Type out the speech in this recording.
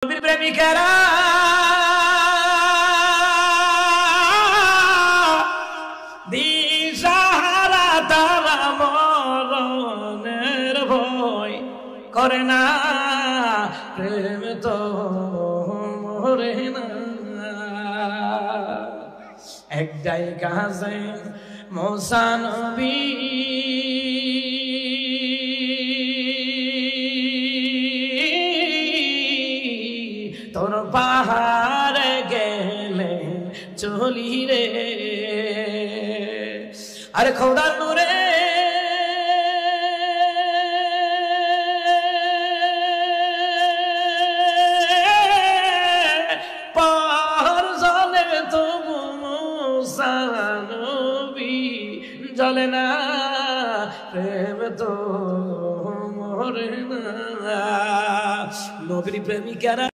নবীর প্রেমিকেরা দিশাহারা তারা মরণের ভয় করে না, প্রেম তো মরে না। একটাই কাজে মুসা নবী তোর পাহাড়ে গেলে চলি রে, আরে খোদার নূরে পাহাড় জ্বলে তবু মুসা নবী জ্বলে না, প্রেম তো মরে না। নবীর প্রেমিকেরা